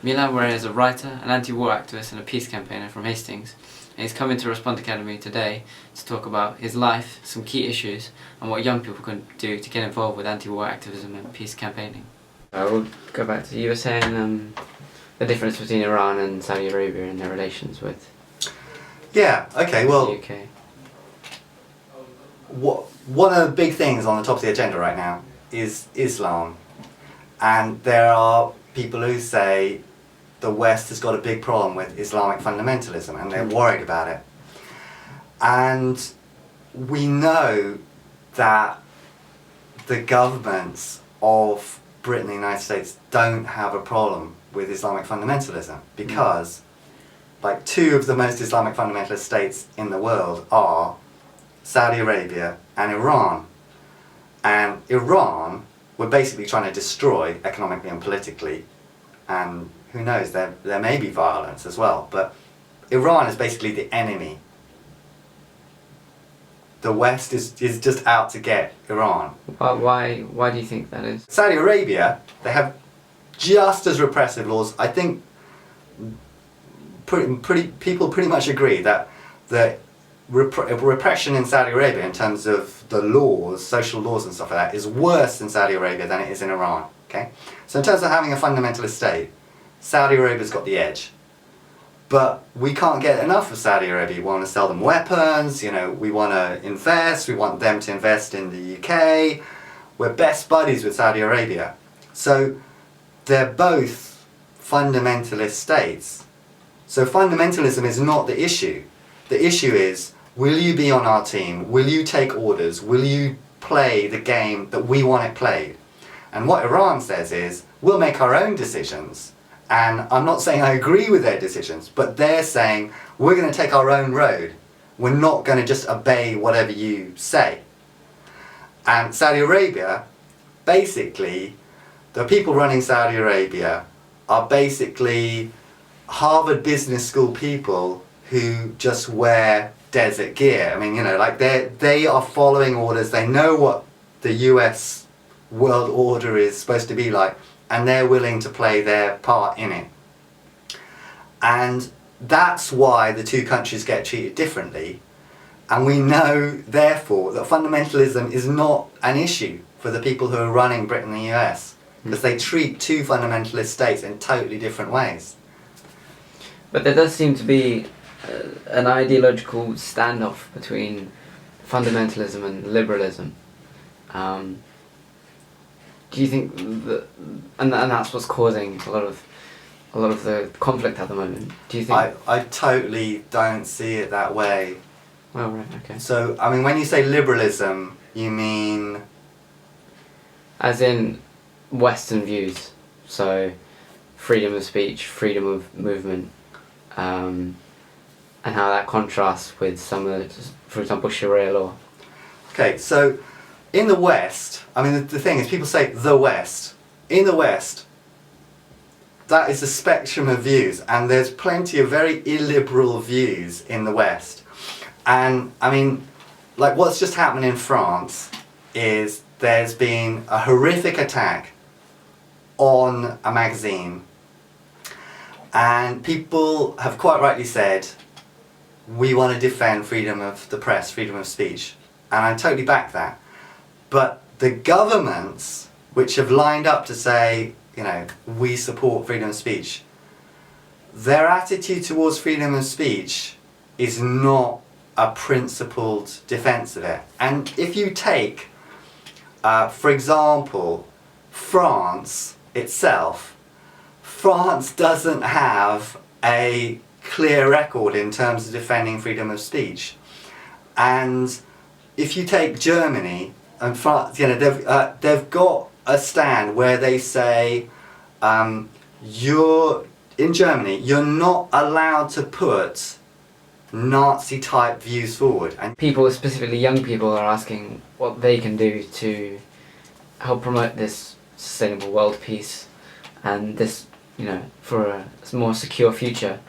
Milan Rai is a writer, an anti-war activist and a peace campaigner from Hastings, and he's come into Respond Academy today to talk about his life, some key issues, and what young people can do to get involved with anti-war activism and peace campaigning. I will go back to, you were saying the difference between Iran and Saudi Arabia and their relations with Yeah, okay, well, the UK. One of the big things on the top of the agenda right now is Islam. And there are people who say the West has got a big problem with Islamic fundamentalism and they're worried about it. And we know that the governments of Britain and the United States don't have a problem with Islamic fundamentalism because like two of the most Islamic fundamentalist states in the world are Saudi Arabia and Iran. And Iran were basically trying to destroy economically and politically, and who knows, there may be violence as well, but Iran is basically the enemy. The West is just out to get Iran. Why do you think that is? Saudi Arabia, they have just as repressive laws. I think people pretty much agree that the repression in Saudi Arabia in terms of the laws, social laws and stuff like that, is worse in Saudi Arabia than it is in Iran. Okay? So in terms of having a fundamentalist state, Saudi Arabia's got the edge. But we can't get enough of Saudi Arabia. We want to sell them weapons, you know, we want to invest, we want them to invest in the UK. We're best buddies with Saudi Arabia. So they're both fundamentalist states. So fundamentalism is not the issue. The issue is, will you be on our team? Will you take orders? Will you play the game that we want it played? And what Iran says is, we'll make our own decisions. And I'm not saying I agree with their decisions, but they're saying, we're going to take our own road. We're not going to just obey whatever you say. And Saudi Arabia, basically, the people running Saudi Arabia are basically Harvard Business School people who just wear desert gear. I mean, you know, like they are following orders. They know what the US world order is supposed to be like, and they're willing to play their part in it. And that's why the two countries get treated differently. And we know, therefore, that fundamentalism is not an issue for the people who are running Britain and the US, because they treat two fundamentalist states in totally different ways. But there does seem to be an ideological standoff between fundamentalism and liberalism. Do you think that, and that's what's causing a lot of the conflict at the moment? Do you think? I totally don't see it that way. Oh right, okay. So I mean, when you say liberalism, you mean? As in Western views, so freedom of speech, freedom of movement. And how that contrasts with some of the, for example, Sharia law. Okay, so in the West, I mean the thing is, people say the West. In the West, that is a spectrum of views, and there's plenty of very illiberal views in the West. And I mean, like what's just happened in France is there's been a horrific attack on a magazine, and people have quite rightly said, we want to defend freedom of the press, freedom of speech. And I totally back that. But the governments which have lined up to say, you know, we support freedom of speech, their attitude towards freedom of speech is not a principled defense of it. And if you take, for example, France itself, France doesn't have a clear record in terms of defending freedom of speech. And if you take Germany and France, you know, they've got a stand where they say, in Germany, you're not allowed to put Nazi type views forward. And people, specifically young people, are asking what they can do to help promote this sustainable world peace and this, you know, for a more secure future.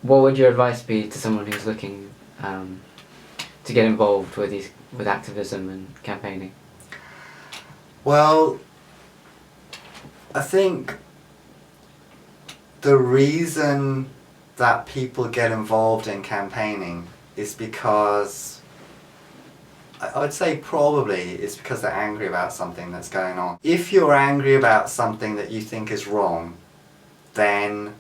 What would your advice be to someone who's looking to get involved with activism and campaigning? Well, I think the reason that people get involved in campaigning is because, I would say probably, it's because they're angry about something that's going on. If you're angry about something that you think is wrong, then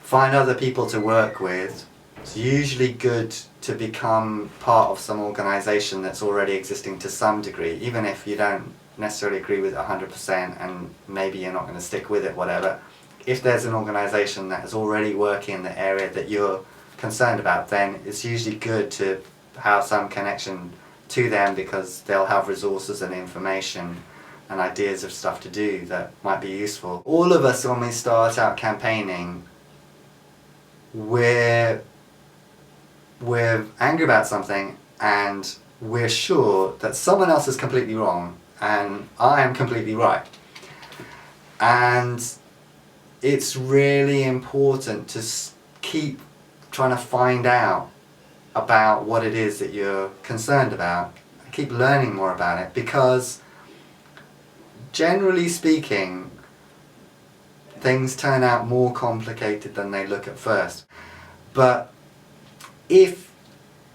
find other people to work with. It's usually good to become part of some organisation that's already existing to some degree, even if you don't necessarily agree with it 100% and maybe you're not going to stick with it, whatever. If there's an organisation that is already working in the area that you're concerned about, then it's usually good to have some connection to them, because they'll have resources and information and ideas of stuff to do that might be useful. All of us, when we start out campaigning, we're angry about something and we're sure that someone else is completely wrong and I am completely right. And it's really important to keep trying to find out about what it is that you're concerned about. Keep learning more about it, because generally speaking, things turn out more complicated than they look at first. But if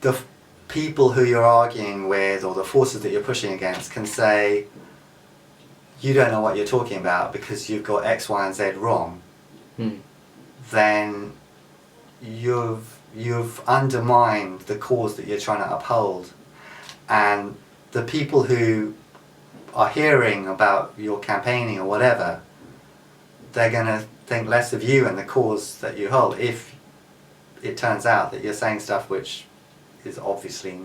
the people who you're arguing with or the forces that you're pushing against can say, you don't know what you're talking about because you've got X, Y and Z wrong, then you've undermined the cause that you're trying to uphold. And the people who are hearing about your campaigning or whatever, they're going to think less of you and the cause that you hold if it turns out that you're saying stuff which is obviously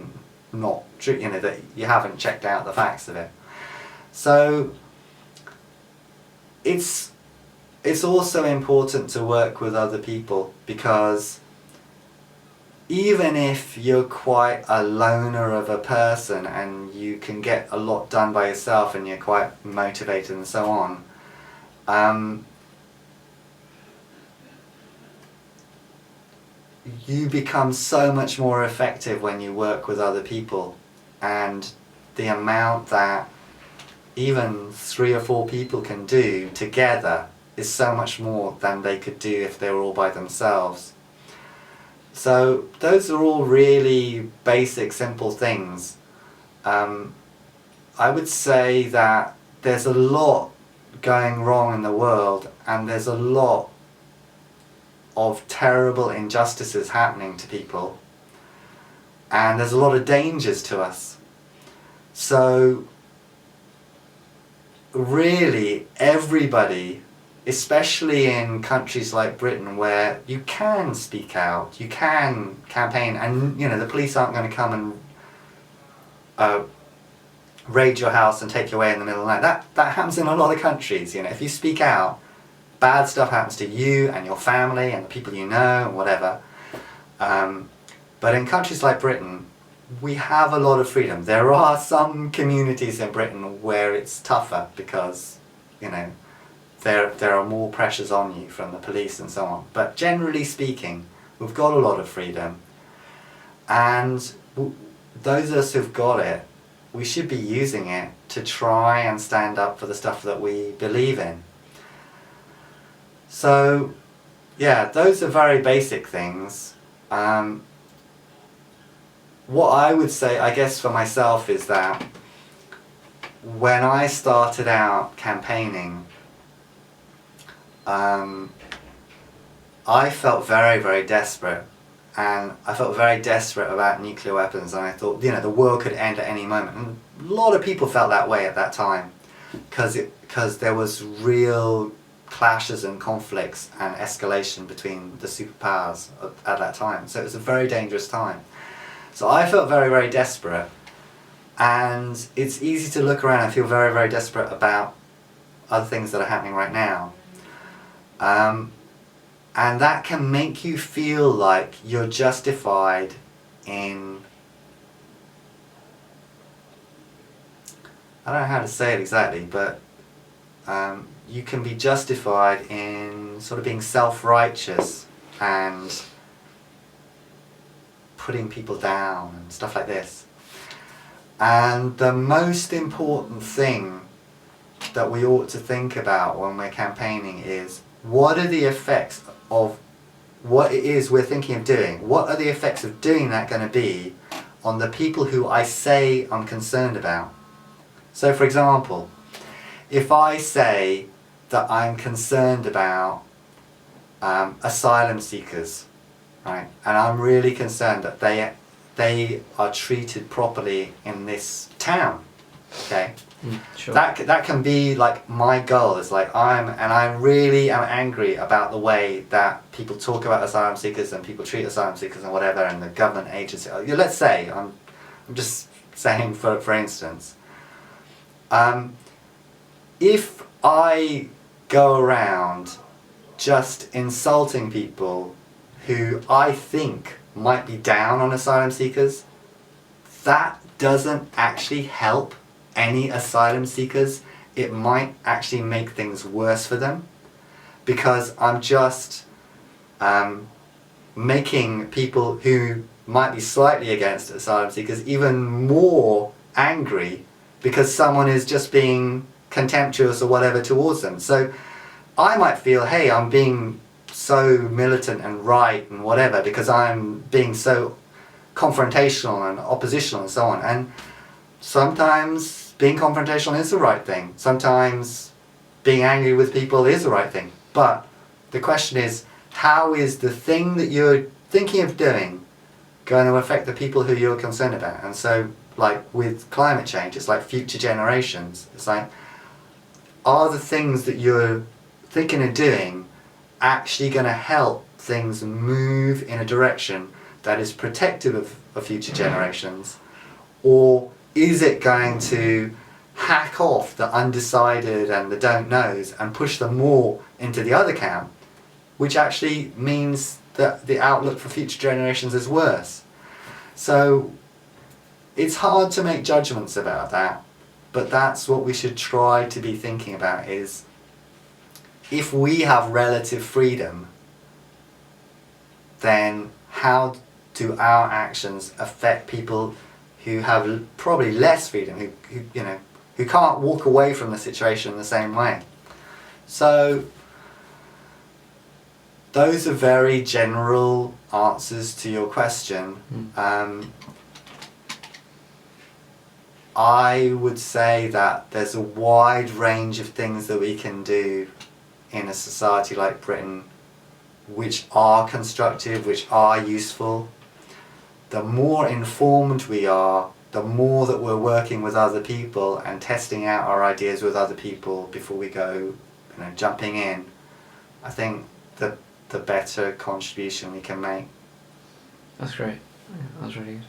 not true, you know, that you haven't checked out the facts of it. So it's also important to work with other people, because even if you're quite a loner of a person and you can get a lot done by yourself and you're quite motivated and so on, you become so much more effective when you work with other people. And the amount that even 3 or 4 people can do together is so much more than they could do if they were all by themselves. So those are all really basic, simple things. I would say that there's a lot going wrong in the world, and there's a lot of terrible injustices happening to people, and there's a lot of dangers to us. So really everybody, especially in countries like Britain where you can speak out, you can campaign, and you know the police aren't going to come and raid your house and take you away in the middle of the night. That happens in a lot of countries. You know, if you speak out, bad stuff happens to you and your family and the people you know and whatever. But in countries like Britain, we have a lot of freedom. There are some communities in Britain where it's tougher because, you know, there are more pressures on you from the police and so on. But generally speaking, we've got a lot of freedom. And those of us who've got it, we should be using it to try and stand up for the stuff that we believe in. So, yeah, those are very basic things. What I would say, I guess, for myself is that when I started out campaigning, I felt very, very desperate. And I felt very desperate about nuclear weapons, and I thought, you know, the world could end at any moment. And a lot of people felt that way at that time, because there was real clashes and conflicts and escalation between the superpowers at that time. So it was a very dangerous time. So I felt very, very desperate, and it's easy to look around and feel very, very desperate about other things that are happening right now. And that can make you feel like you're justified in, I don't know how to say it exactly, but you can be justified in sort of being self-righteous and putting people down and stuff like this. And the most important thing that we ought to think about when we're campaigning is what are the effects of what it is we're thinking of doing? What are the effects of doing that going to be on the people who I say I'm concerned about? So for example, if I say that I'm concerned about asylum seekers, right, and I'm really concerned that they are treated properly in this town, okay? Sure. That can be like my goal is like I really am angry about the way that people talk about asylum seekers and people treat asylum seekers and whatever, and the government agency. Let's say I'm just saying for instance, if I go around just insulting people who I think might be down on asylum seekers, that doesn't actually help any asylum seekers. It might actually make things worse for them, because I'm just making people who might be slightly against asylum seekers even more angry because someone is just being contemptuous or whatever towards them. So I might feel, hey, I'm being so militant and right and whatever because I'm being so confrontational and oppositional and so on. And sometimes being confrontational is the right thing. Sometimes being angry with people is the right thing. But the question is, how is the thing that you're thinking of doing going to affect the people who you're concerned about? And so, like with climate change, it's like future generations. It's like, are the things that you're thinking of doing actually going to help things move in a direction that is protective of future generations? Or is it going to hack off the undecided and the don't knows and push them more into the other camp, which actually means that the outlook for future generations is worse? So it's hard to make judgments about that, but that's what we should try to be thinking about, is if we have relative freedom, then how do our actions affect people who have probably less freedom, who can't walk away from the situation in the same way? So those are very general answers to your question. I would say that there's a wide range of things that we can do in a society like Britain which are constructive, which are useful. The more informed we are, the more that we're working with other people and testing out our ideas with other people before we go, jumping in, I think the better contribution we can make. That's great. Yeah, that was really good.